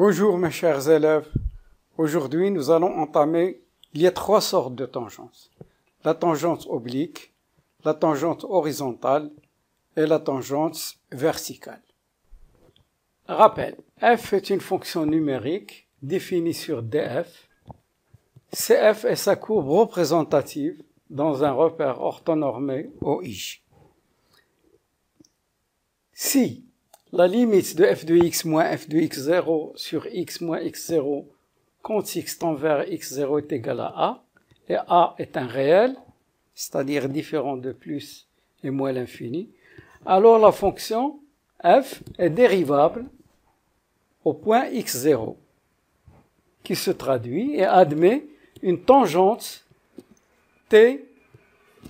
Bonjour mes chers élèves, aujourd'hui nous allons entamer, il y a trois sortes de tangentes. La tangente oblique, la tangente horizontale et la tangente verticale. Rappel, f est une fonction numérique définie sur df. Cf est sa courbe représentative dans un repère orthonormé OI. Si la limite de f de x moins f de x0 sur x moins x0 quand x tend vers x0 est égal à a, et a est un réel, c'est-à-dire différent de plus et moins l'infini, alors la fonction f est dérivable au point x0, qui se traduit et admet une tangente t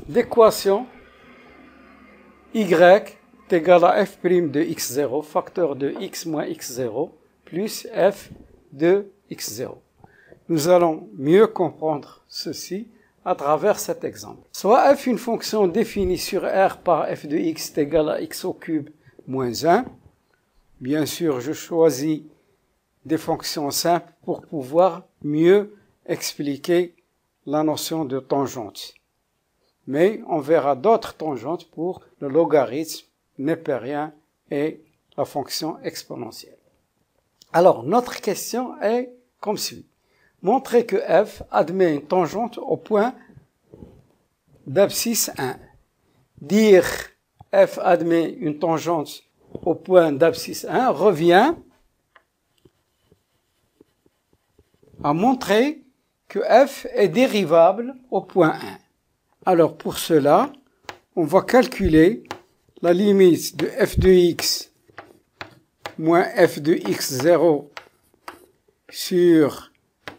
d'équation y est égal à f' de x0, facteur de x moins x0, plus f de x0. Nous allons mieux comprendre ceci à travers cet exemple. Soit f une fonction définie sur R par f de x est égal à x au cube moins 1. Bien sûr, je choisis des fonctions simples pour pouvoir mieux expliquer la notion de tangente. Mais on verra d'autres tangentes pour le logarithme népérien et la fonction exponentielle. Alors, notre question est comme suit. Montrer que f admet une tangente au point d'abscisse 1. Dire f admet une tangente au point d'abscisse 1 revient à montrer que f est dérivable au point 1. Alors, pour cela, on va calculer la limite de f de x moins f de x0 sur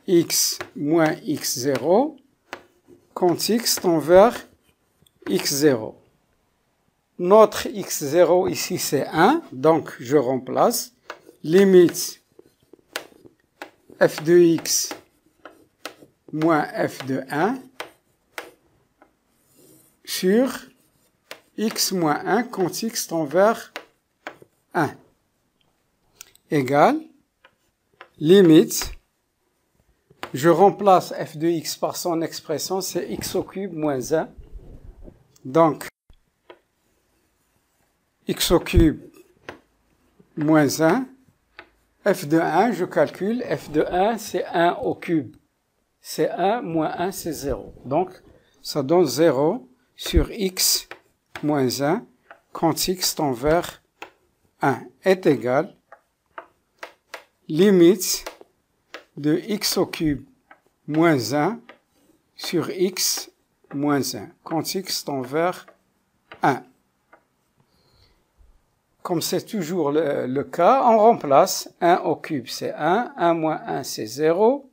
x moins x0 quand x tend vers x0. Notre x0 ici c'est 1, donc je remplace limite f de x moins f de 1 sur x moins 1 quand x tend vers 1 égale limite, je remplace f de x par son expression, c'est x au cube moins 1. Donc, x au cube moins 1, f de 1, je calcule, f de 1, c'est 1 au cube. C'est 1 moins 1, c'est 0. Donc, ça donne 0 sur x moins 1 quand x tend vers 1 est égal limite de x au cube moins 1 sur x moins 1 quand x tend vers 1. Comme c'est toujours le cas, on remplace 1 au cube c'est 1, 1 moins 1 c'est 0,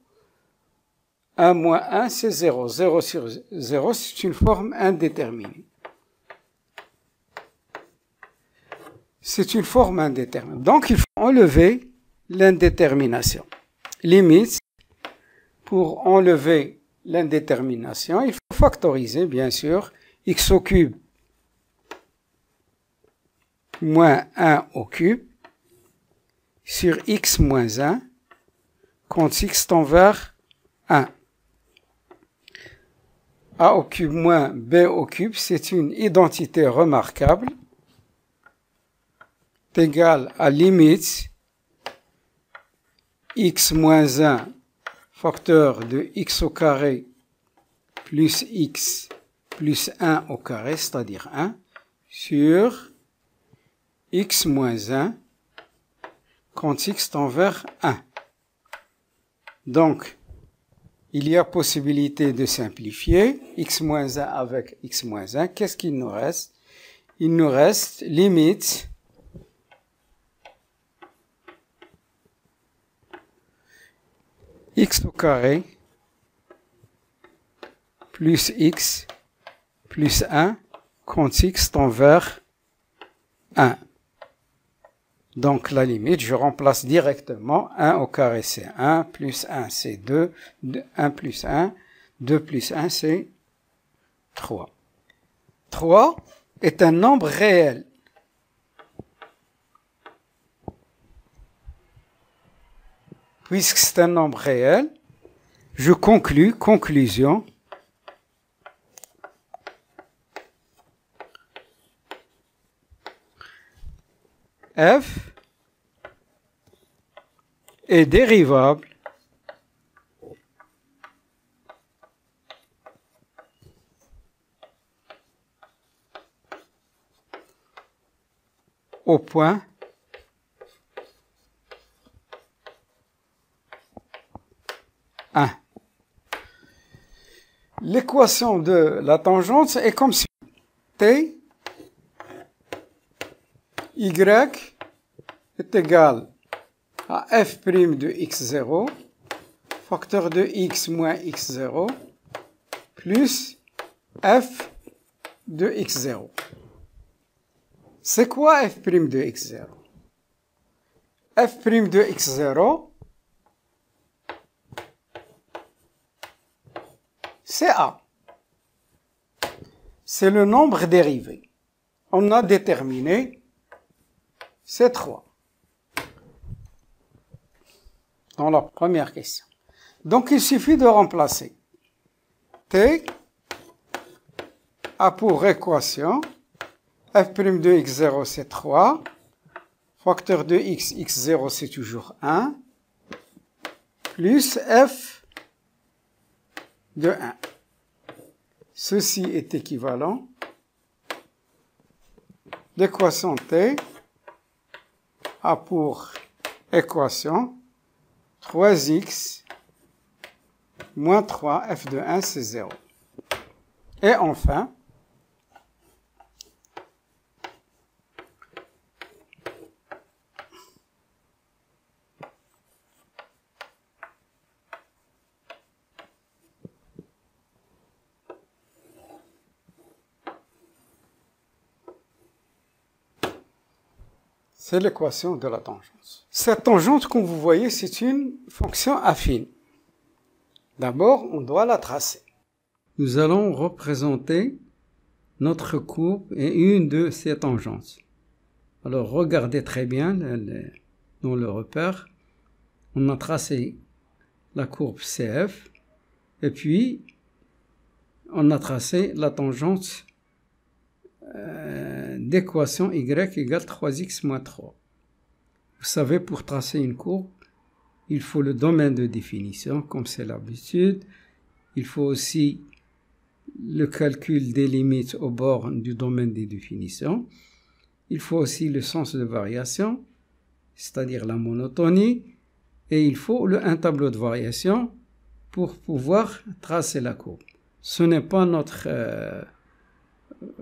1 moins 1 c'est 0, 0 sur 0 c'est une forme indéterminée. C'est une forme indéterminée. Donc, il faut enlever l'indétermination. Limite, pour enlever l'indétermination, il faut factoriser, bien sûr, x au cube moins 1 au cube sur x moins 1 quand x tend vers 1. A au cube moins b au cube, c'est une identité remarquable. Égal à limite x moins 1 facteur de x au carré plus x plus 1 au carré, c'est-à-dire 1, sur x moins 1 quand x tend vers 1. Donc, il y a possibilité de simplifier x moins 1 avec x moins 1. Qu'est-ce qu'il nous reste? Il nous reste limite x au carré plus x plus 1 quand x tend vers 1. Donc la limite, je remplace directement 1 au carré c'est 1, plus 1 c'est 2, 1 plus 1, 2 plus 1 c'est 3. 3 est un nombre réel. puisque c'est un nombre réel, je conclus, conclusion, f est dérivable au point l'équation de la tangente est comme suit. T y est égal à f' de x0 facteur de x moins x0 plus f de x0. C'est quoi f' de x0? f' de x0, c'est A. C'est le nombre dérivé. On a déterminé, c'est 3. Dans la première question. Donc il suffit de remplacer. T a pour équation f' de x0 c'est 3, facteur de x, x0 c'est toujours 1, plus f de 1. Ceci est équivalent. L'équation T a pour équation 3x moins 3, f de 1 c'est 0. Et enfin, c'est l'équation de la tangente. Cette tangente, comme vous voyez, c'est une fonction affine. D'abord, on doit la tracer. Nous allons représenter notre courbe et une de ces tangentes. Alors, regardez très bien dans le repère. On a tracé la courbe CF et puis on a tracé la tangente d'équation y égale 3x moins 3. Vous savez, pour tracer une courbe, il faut le domaine de définition, comme c'est l'habitude. Il faut aussi le calcul des limites aux bornes du domaine des définitions. Il faut aussi le sens de variation, c'est-à-dire la monotonie. Et il faut un tableau de variation pour pouvoir tracer la courbe. Ce n'est pas notre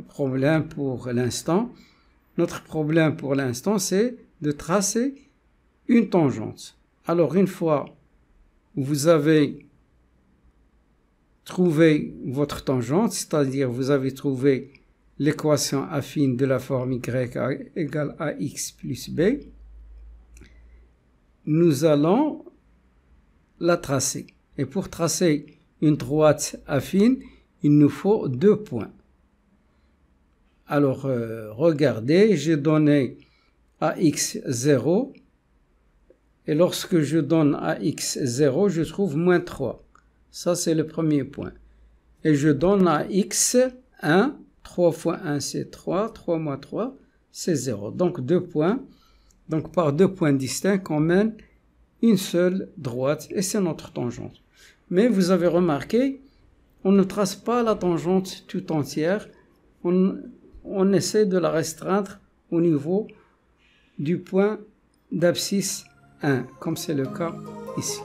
problème pour l'instant. Notre problème pour l'instant, c'est de tracer une tangente. Alors, une fois vous avez trouvé votre tangente, c'est-à-dire vous avez trouvé l'équation affine de la forme y égale ax plus b, nous allons la tracer. Et pour tracer une droite affine, il nous faut 2 points. Alors, regardez, j'ai donné ax0, et lorsque je donne ax0, je trouve moins 3. Ça, c'est le premier point. Et je donne ax1, 3 fois 1, c'est 3, 3 moins 3, c'est 0. Donc, 2 points. Donc, par 2 points distincts, on mène une seule droite, et c'est notre tangente. Mais vous avez remarqué, on ne trace pas la tangente tout entière, on essaie de la restreindre au niveau du point d'abscisse 1, comme c'est le cas ici.